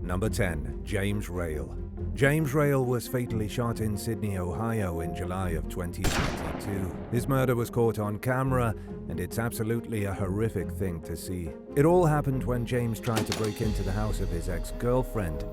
Number 10. James RAYL. James RAYL was fatally shot in Sydney, Ohio in July of 2022. His murder was caught on camera, and it's absolutely a horrific thing to see. It all happened when James tried to break into the house of his ex-girlfriend.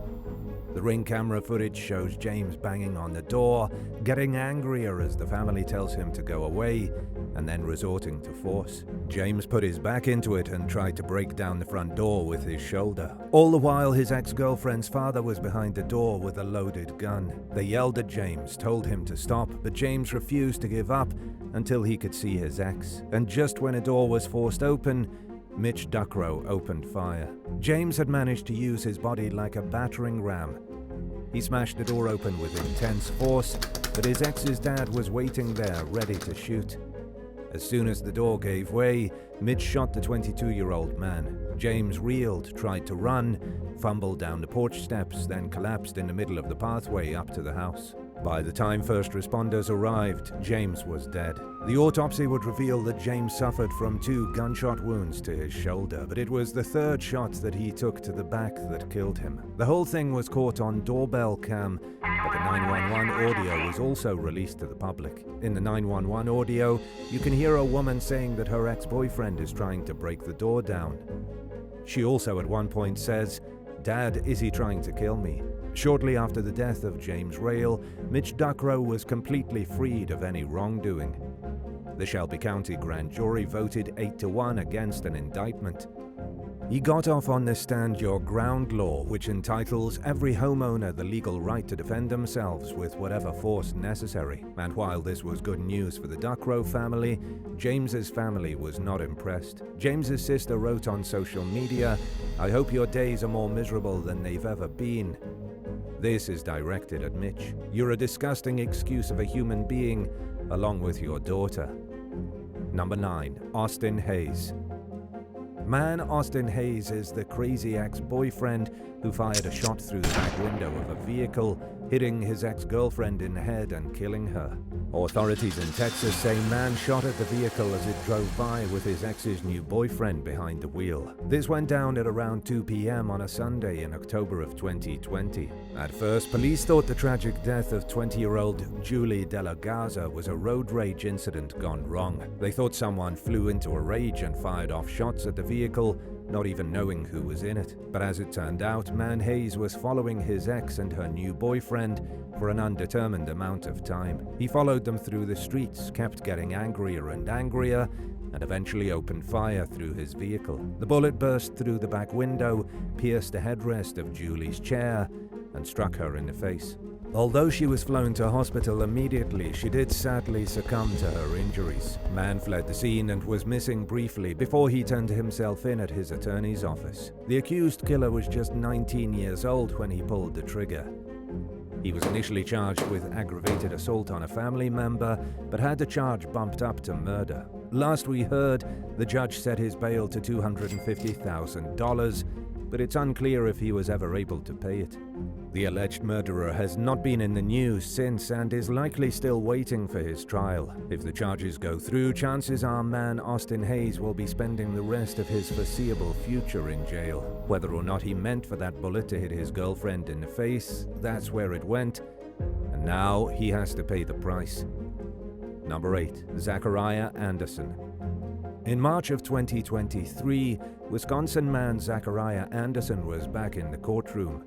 The Ring camera footage shows James banging on the door, getting angrier as the family tells him to go away, and then resorting to force. James put his back into it and tried to break down the front door with his shoulder. All the while, his ex-girlfriend's father was behind the door with a loaded gun. They yelled at James, told him to stop, but James refused to give up until he could see his ex. And just when a door was forced open, Mitch Duckrow opened fire. James had managed to use his body like a battering ram. He smashed the door open with intense force, but his ex's dad was waiting there, ready to shoot. As soon as the door gave way, Mitch shot the 22-year-old man. James reeled, tried to run, fumbled down the porch steps, then collapsed in the middle of the pathway up to the house. By the time first responders arrived, James was dead. The autopsy would reveal that James suffered from 2 gunshot wounds to his shoulder, but it was the 3rd shot that he took to the back that killed him. The whole thing was caught on doorbell cam, but the 911 audio was also released to the public. In the 911 audio, you can hear a woman saying that her ex-boyfriend is trying to break the door down. She also at one point says, "Dad, is he trying to kill me?" Shortly after the death of James RAYL, Mitch Duckrow was completely freed of any wrongdoing. The Shelby County grand jury voted 8-1 against an indictment. He got off on the Stand Your Ground law, which entitles every homeowner the legal right to defend themselves with whatever force necessary. And while this was good news for the Duckrow family, James's family was not impressed. James's sister wrote on social media, "I hope your days are more miserable than they've ever been." This is directed at Mitch. You're a disgusting excuse of a human being, along with your daughter. Number 9. Austin Hayes. Man Austin Hayes is the crazy ex-boyfriend who fired a shot through the back window of a vehicle, hitting his ex-girlfriend in the head and killing her. Authorities in Texas say man shot at the vehicle as it drove by with his ex's new boyfriend behind the wheel. This went down at around 2 p.m. on a Sunday in October of 2020. At first, police thought the tragic death of 20-year-old Julie De La Garza was a road rage incident gone wrong. They thought someone flew into a rage and fired off shots at the vehicle, not even knowing who was in it. But as it turned out, man Hayes was following his ex and her new boyfriend for an undetermined amount of time. He followed them through the streets, kept getting angrier and angrier, and eventually opened fire through his vehicle. The bullet burst through the back window, pierced the headrest of Julie's chair, and struck her in the face. Although she was flown to hospital immediately, she did sadly succumb to her injuries. Man fled the scene and was missing briefly before he turned himself in at his attorney's office. The accused killer was just 19 years old when he pulled the trigger. He was initially charged with aggravated assault on a family member, but had the charge bumped up to murder. Last we heard, the judge set his bail to $250,000, but it's unclear if he was ever able to pay it. The alleged murderer has not been in the news since and is likely still waiting for his trial. If the charges go through, chances are man Austin Hayes will be spending the rest of his foreseeable future in jail. Whether or not he meant for that bullet to hit his girlfriend in the face, that's where it went, and now he has to pay the price. Number 8. ZACHARIAH Anderson. In March of 2023, Wisconsin man ZACHARIAH Anderson was back in the courtroom.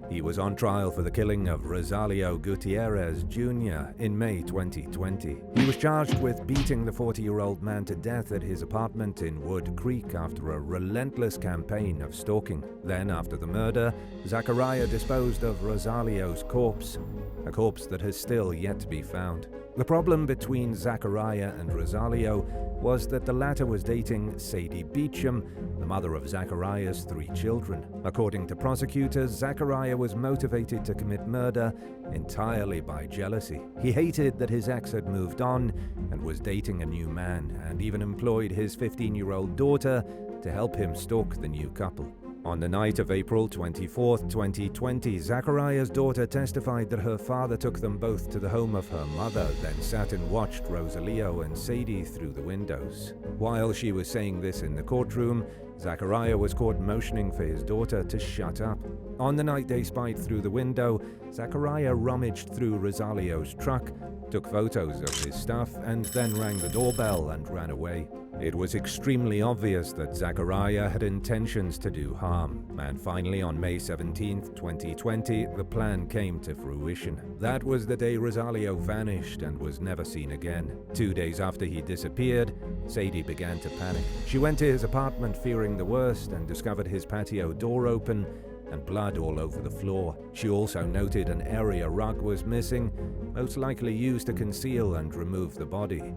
He was on trial for the killing of Rosalio Gutierrez Jr. in May 2020. He was charged with beating the 40-year-old man to death at his apartment in Wood Creek after a relentless campaign of stalking. Then, after the murder, ZACHARIAH disposed of Rosalio's corpse, a corpse that has still yet to be found. The problem between ZACHARIAH and Rosalio was that the latter was dating Sadie Beecham, the mother of ZACHARIAH's 3 children. According to prosecutors, ZACHARIAH was motivated to commit murder entirely by jealousy. He hated that his ex had moved on and was dating a new man, and even employed his 15-year-old daughter to help him stalk the new couple. On the night of April 24, 2020, Zachariah's daughter testified that her father took them both to the home of her mother, then sat and watched Rosalio and Sadie through the windows. While she was saying this in the courtroom, Zachariah was caught motioning for his daughter to shut up. On the night they spied through the window, Zachariah rummaged through Rosalio's truck, took photos of his stuff, and then rang the doorbell and ran away. It was extremely obvious that Zachariah had intentions to do harm, and finally on May 17, 2020, the plan came to fruition. That was the day Rosalio vanished and was never seen again. 2 days after he disappeared, Sadie began to panic. She went to his apartment fearing the worst and discovered his patio door open and blood all over the floor. She also noted an area rug was missing, most likely used to conceal and remove the body.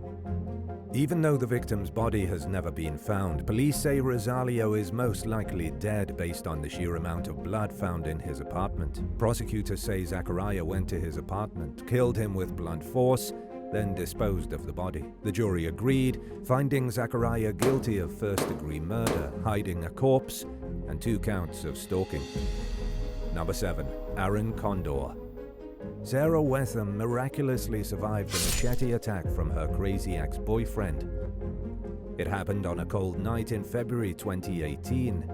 Even though the victim's body has never been found, police say Rosalio is most likely dead based on the sheer amount of blood found in his apartment. Prosecutors say Zachariah went to his apartment, killed him with blunt force, then disposed of the body. The jury agreed, finding Zachariah guilty of first-degree murder, hiding a corpse, and 2 counts of stalking. Number 7. ARON CONDOR. Sarah Wetham miraculously survived a machete attack from her crazy ex-boyfriend. It happened on a cold night in February 2018.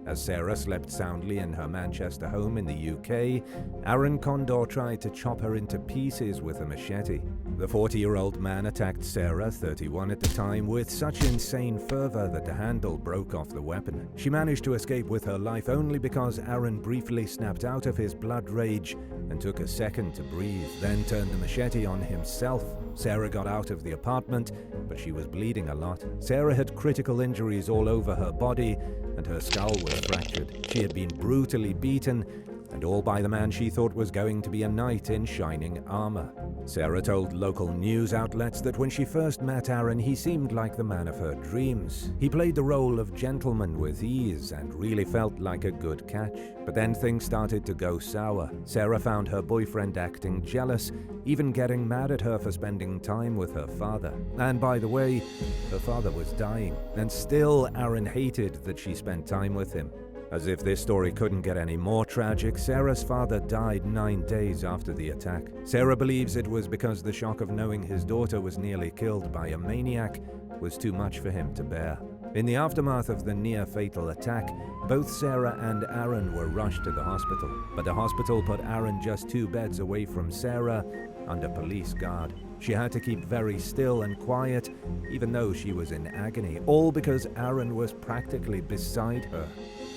As Sarah slept soundly in her Manchester home in the UK, ARON CONDOR tried to chop her into pieces with a machete. The 40-year-old man attacked Sarah, 31 at the time, with such insane fervor that the handle broke off the weapon. She managed to escape with her life only because ARON briefly snapped out of his blood rage and took a second to breathe, then turned the machete on himself. Sarah got out of the apartment, but she was bleeding a lot. Sarah had critical injuries all over her body, and her skull was fractured. She had been brutally beaten, and all by the man she thought was going to be a knight in shining armor. Sarah told local news outlets that when she first met ARON, he seemed like the man of her dreams. He played the role of gentleman with ease and really felt like a good catch. But then things started to go sour. Sarah found her boyfriend acting jealous, even getting mad at her for spending time with her father. And by the way, her father was dying, and still ARON hated that she spent time with him. As if this story couldn't get any more tragic, Sarah's father died 9 days after the attack. Sarah believes it was because the shock of knowing his daughter was nearly killed by a maniac was too much for him to bear. In the aftermath of the near-fatal attack, both Sarah and ARON were rushed to the hospital, but the hospital put ARON just 2 beds away from Sarah under police guard. She had to keep very still and quiet, even though she was in agony, all because ARON was practically beside her.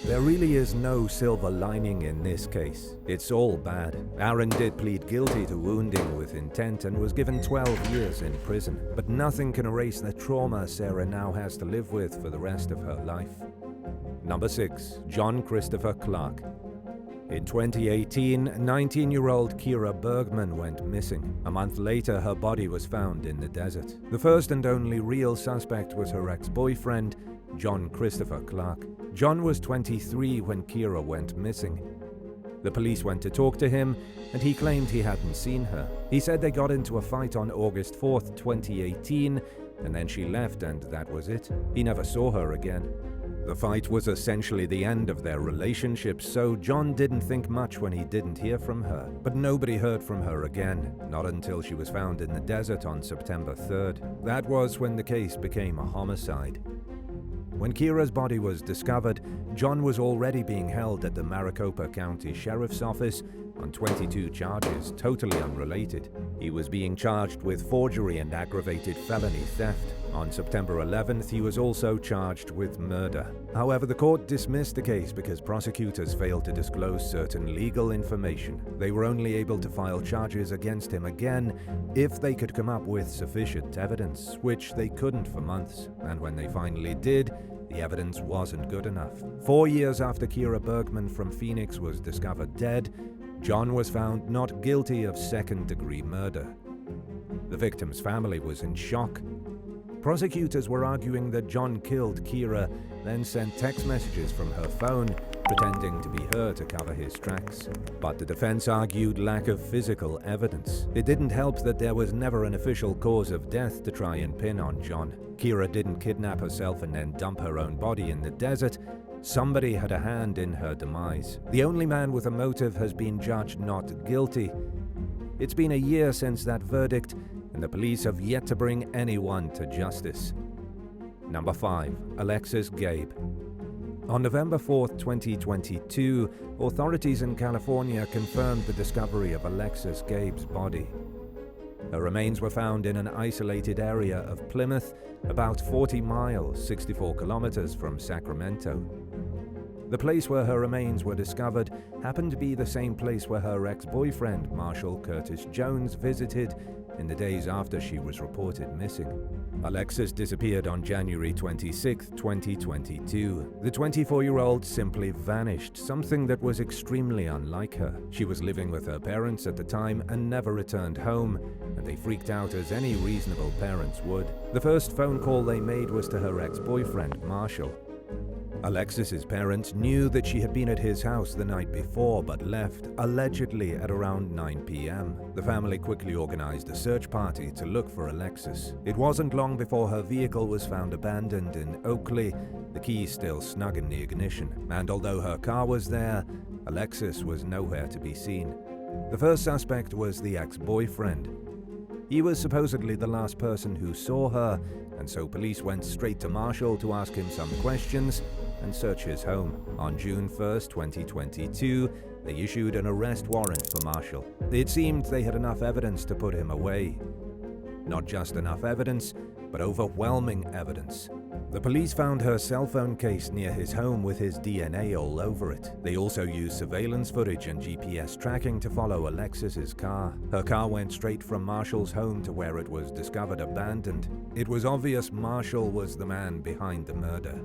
There really is no silver lining in this case. It's all bad. ARON did plead guilty to wounding with intent and was given 12 years in prison. But nothing can erase the trauma Sarah now has to live with for the rest of her life. Number 6. John Christopher Clark. In 2018, 19-year-old Kira Bergman went missing. A month later, her body was found in the desert. The first and only real suspect was her ex-boyfriend, John Christopher Clark. John was 23 when Kira went missing. The police went to talk to him, and he claimed he hadn't seen her. He said they got into a fight on August 4th, 2018, and then she left and that was it. He never saw her again. The fight was essentially the end of their relationship, so John didn't think much when he didn't hear from her. But nobody heard from her again, not until she was found in the desert on September 3rd. That was when the case became a homicide. When Kira's body was discovered, John was already being held at the Maricopa County Sheriff's Office on 22 charges, totally unrelated. He was being charged with forgery and aggravated felony theft. On September 11th, he was also charged with murder. However, the court dismissed the case because prosecutors failed to disclose certain legal information. They were only able to file charges against him again if they could come up with sufficient evidence, which they couldn't for months. And when they finally did, the evidence wasn't good enough. 4 years after Kira Bergman from Phoenix was discovered dead, John was found not guilty of second-degree murder. The victim's family was in shock. Prosecutors were arguing that John killed Kira, then sent text messages from her phone, pretending to be her to cover his tracks. But the defense argued lack of physical evidence. It didn't help that there was never an official cause of death to try and pin on John. Kira didn't kidnap herself and then dump her own body in the desert. Somebody had a hand in her demise. The only man with a motive has been judged not guilty. It's been a year since that verdict, and the police have yet to bring anyone to justice. Number 5. Alexis Gabe. On November 4, 2022, authorities in California confirmed the discovery of Alexis Gabe's body. Her remains were found in an isolated area of Plymouth, about 40 miles, 64 kilometers from Sacramento. The place where her remains were discovered happened to be the same place where her ex-boyfriend, Marshall Curtis Jones, visited in the days after she was reported missing. Alexis disappeared on January 26, 2022. The 24-year-old simply vanished, something that was extremely unlike her. She was living with her parents at the time and never returned home, and they freaked out as any reasonable parents would. The first phone call they made was to her ex-boyfriend, Marshall. Alexis's parents knew that she had been at his house the night before but left, allegedly at around 9 p.m. The family quickly organized a search party to look for Alexis. It wasn't long before her vehicle was found abandoned in Oakley, the key still snug in the ignition. And although her car was there, Alexis was nowhere to be seen. The first suspect was the ex-boyfriend. He was supposedly the last person who saw her, and so police went straight to Marshall to ask him some questions and search his home. On June 1, 2022, they issued an arrest warrant for Marshall. It seemed they had enough evidence to put him away. Not just enough evidence, but overwhelming evidence. The police found her cell phone case near his home with his DNA all over it. They also used surveillance footage and GPS tracking to follow Alexis's car. Her car went straight from Marshall's home to where it was discovered abandoned. It was obvious Marshall was the man behind the murder.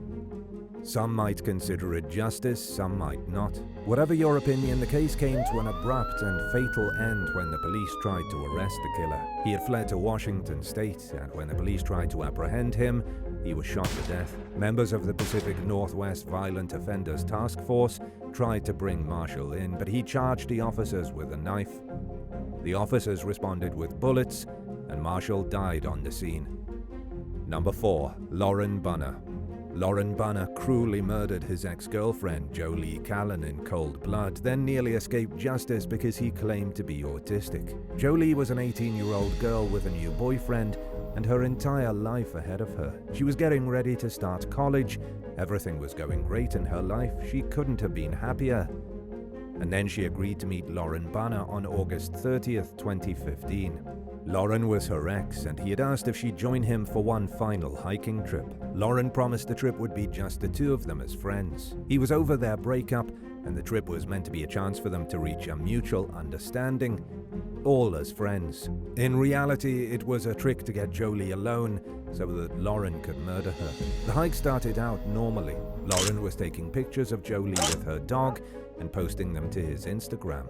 Some might consider it justice, some might not. Whatever your opinion, the case came to an abrupt and fatal end when the police tried to arrest the killer. He had fled to Washington State, and when the police tried to apprehend him, he was shot to death. Members of the Pacific Northwest Violent Offenders Task Force tried to bring Marshall in, but he charged the officers with a knife. The officers responded with bullets, and Marshall died on the scene. Number 4. Loren Bunner. Loren Bunner cruelly murdered his ex-girlfriend, Jolie Callan, in cold blood, then nearly escaped justice because he claimed to be autistic. Jolie was an 18-year-old girl with a new boyfriend and her entire life ahead of her. She was getting ready to start college. Everything was going great in her life. She couldn't have been happier. And then she agreed to meet Loren Bunner on August 30th, 2015. Loren was her ex, and he had asked if she'd join him for one final hiking trip. Loren promised the trip would be just the two of them as friends. He was over their breakup, and the trip was meant to be a chance for them to reach a mutual understanding, all as friends. In reality, it was a trick to get Jolie alone so that Loren could murder her. The hike started out normally. Loren was taking pictures of Jolie with her dog and posting them to his Instagram.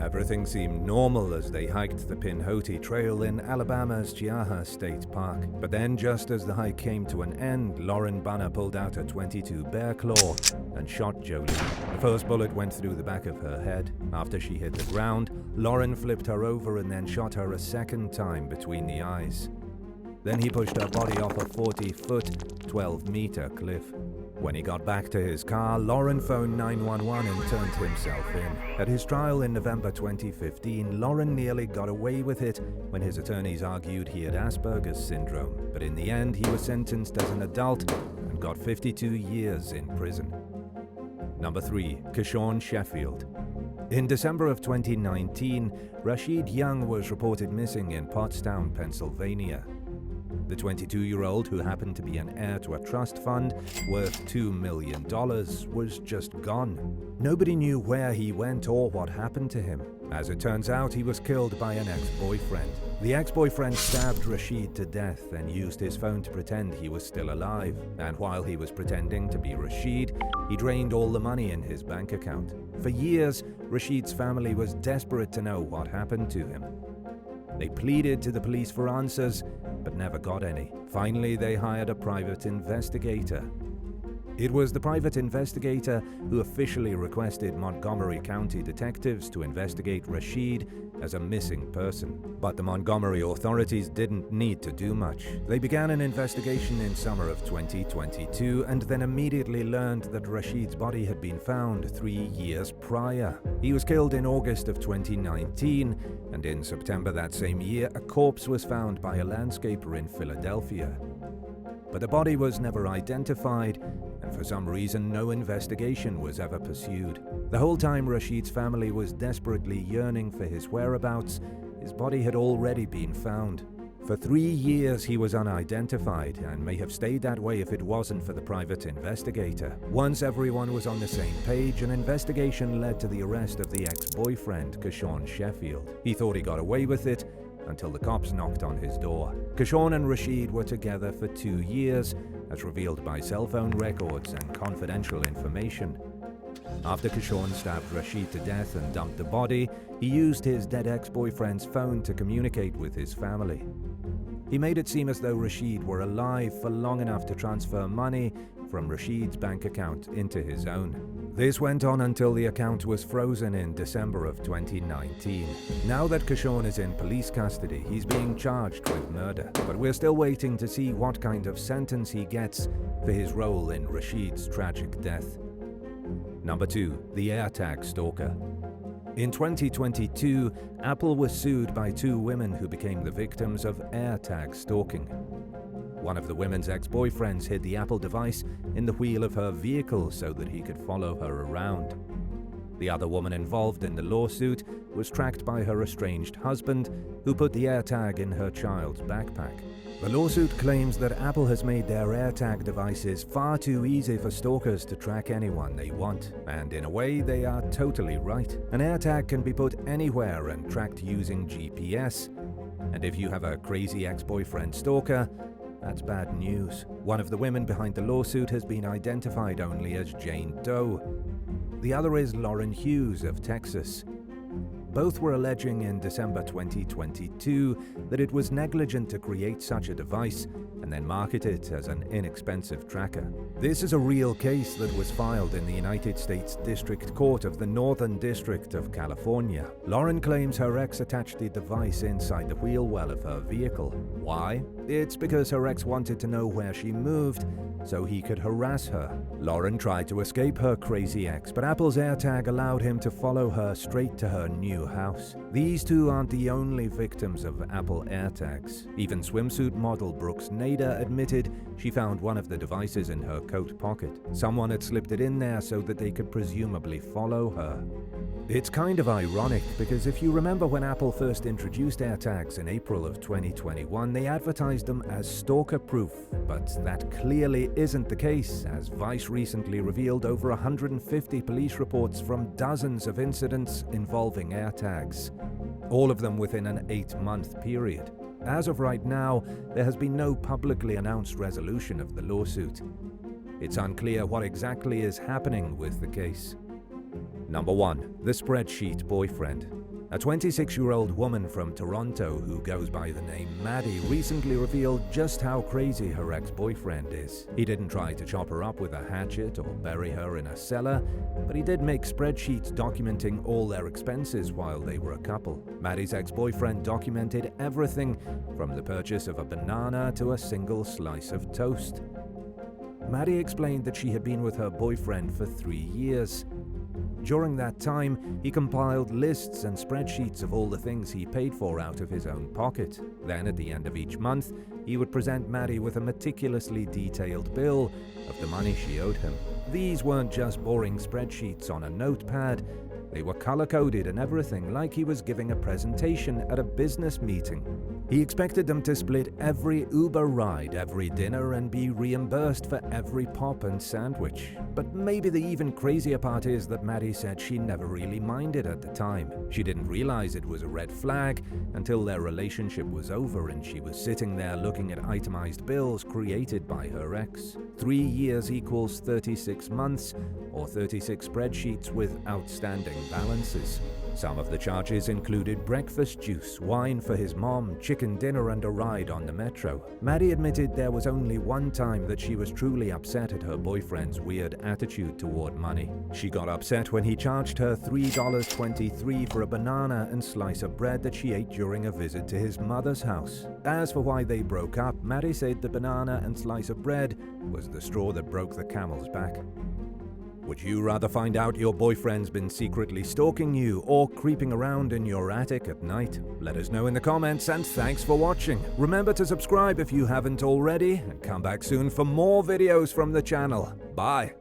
Everything seemed normal as they hiked the Pinhoti Trail in Alabama's Chiaja State Park. But then, just as the hike came to an end, Loren Bunner pulled out a .22 bear claw and shot Jolie. The first bullet went through the back of her head. After she hit the ground, Loren flipped her over and then shot her a second time between the eyes. Then he pushed her body off a 40-foot, 12-meter cliff. When he got back to his car, Loren phoned 911 and turned himself in. At his trial in November 2015, Loren nearly got away with it when his attorneys argued he had Asperger's syndrome. But in the end, he was sentenced as an adult and got 52 years in prison. Number 3. KESHAUN Sheffield. In December of 2019, Rashid Young was reported missing in Pottstown, Pennsylvania. The 22-year-old, who happened to be an heir to a trust fund worth $2 million, was just gone. Nobody knew where he went or what happened to him. As it turns out, he was killed by an ex-boyfriend. The ex-boyfriend stabbed Rashid to death and used his phone to pretend he was still alive. And while he was pretending to be Rashid, he drained all the money in his bank account. For years, Rashid's family was desperate to know what happened to him. They pleaded to the police for answers, but never got any. Finally, they hired a private investigator. It was the private investigator who officially requested Montgomery County detectives to investigate Rashid as a missing person. But the Montgomery authorities didn't need to do much. They began an investigation in summer of 2022 and then immediately learned that Rashid's body had been found 3 years prior. He was killed in August of 2019, and in September that same year, a corpse was found by a landscaper in Philadelphia. But the body was never identified, and for some reason no investigation was ever pursued. The whole time Rashid's family was desperately yearning for his whereabouts, his body had already been found. For 3 years he was unidentified, and may have stayed that way if it wasn't for the private investigator. Once everyone was on the same page, an investigation led to the arrest of the ex-boyfriend, KESHAUN Sheffield. He thought he got away with it, until the cops knocked on his door. KESHAUN and Rashid were together for 2 years, as revealed by cell phone records and confidential information. After KESHAUN stabbed Rashid to death and dumped the body, he used his dead ex-boyfriend's phone to communicate with his family. He made it seem as though Rashid were alive for long enough to transfer money from Rashid's bank account into his own. This went on until the account was frozen in December of 2019. Now that KESHAUN is in police custody, he's being charged with murder, but we're still waiting to see what kind of sentence he gets for his role in Rashid's tragic death. Number 2. The AirTag stalker. In 2022, Apple was sued by 2 women who became the victims of AirTag stalking. One of the women's ex-boyfriends hid the Apple device in the wheel of her vehicle so that he could follow her around. The other woman involved in the lawsuit was tracked by her estranged husband, who put the AirTag in her child's backpack. The lawsuit claims that Apple has made their AirTag devices far too easy for stalkers to track anyone they want, and in a way they are totally right. An AirTag can be put anywhere and tracked using GPS, and if you have a crazy ex-boyfriend stalker, that's bad news. One of the women behind the lawsuit has been identified only as Jane Doe. The other is Loren Hughes of Texas. Both were alleging in December 2022 that it was negligent to create such a device and then market it as an inexpensive tracker. This is a real case that was filed in the United States District Court of the Northern District of California. Loren claims her ex attached the device inside the wheel well of her vehicle. Why? It's because her ex wanted to know where she moved so he could harass her. Loren tried to escape her crazy ex, but Apple's AirTag allowed him to follow her straight to her new house. These 2 aren't the only victims of Apple AirTags. Even swimsuit model Brooks Nader admitted she found one of the devices in her coat pocket. Someone had slipped it in there so that they could presumably follow her. It's kind of ironic because if you remember when Apple first introduced AirTags in April of 2021, they advertised them as stalker-proof, but that clearly isn't the case, as Vice recently revealed over 150 police reports from dozens of incidents involving AirTags, all of them within an 8-month period. As of right now, there has been no publicly announced resolution of the lawsuit. It's unclear what exactly is happening with the case. Number 1. The spreadsheet boyfriend. A 26-year-old woman from Toronto who goes by the name Maddie recently revealed just how crazy her ex-boyfriend is. He didn't try to chop her up with a hatchet or bury her in a cellar, but he did make spreadsheets documenting all their expenses while they were a couple. Maddie's ex-boyfriend documented everything from the purchase of a banana to a single slice of toast. Maddie explained that she had been with her boyfriend for 3 years. During that time, he compiled lists and spreadsheets of all the things he paid for out of his own pocket. Then, at the end of each month, he would present Maddie with a meticulously detailed bill of the money she owed him. These weren't just boring spreadsheets on a notepad. They were color-coded and everything, like he was giving a presentation at a business meeting. He expected them to split every Uber ride, every dinner, and be reimbursed for every pop and sandwich. But maybe the even crazier part is that Maddie said she never really minded at the time. She didn't realize it was a red flag until their relationship was over and she was sitting there looking at itemized bills created by her ex. 3 years equals 36 months, or 36 spreadsheets with outstanding balances. Some of the charges included breakfast juice, wine for his mom, chicken chicken dinner and a ride on the metro. Maddie admitted there was only one time that she was truly upset at her boyfriend's weird attitude toward money. She got upset when he charged her $3.23 for a banana and slice of bread that she ate during a visit to his mother's house. As for why they broke up, Maddie said the banana and slice of bread was the straw that broke the camel's back. Would you rather find out your boyfriend's been secretly stalking you or creeping around in your attic at night? Let us know in the comments, and thanks for watching. Remember to subscribe if you haven't already, and come back soon for more videos from the channel. Bye!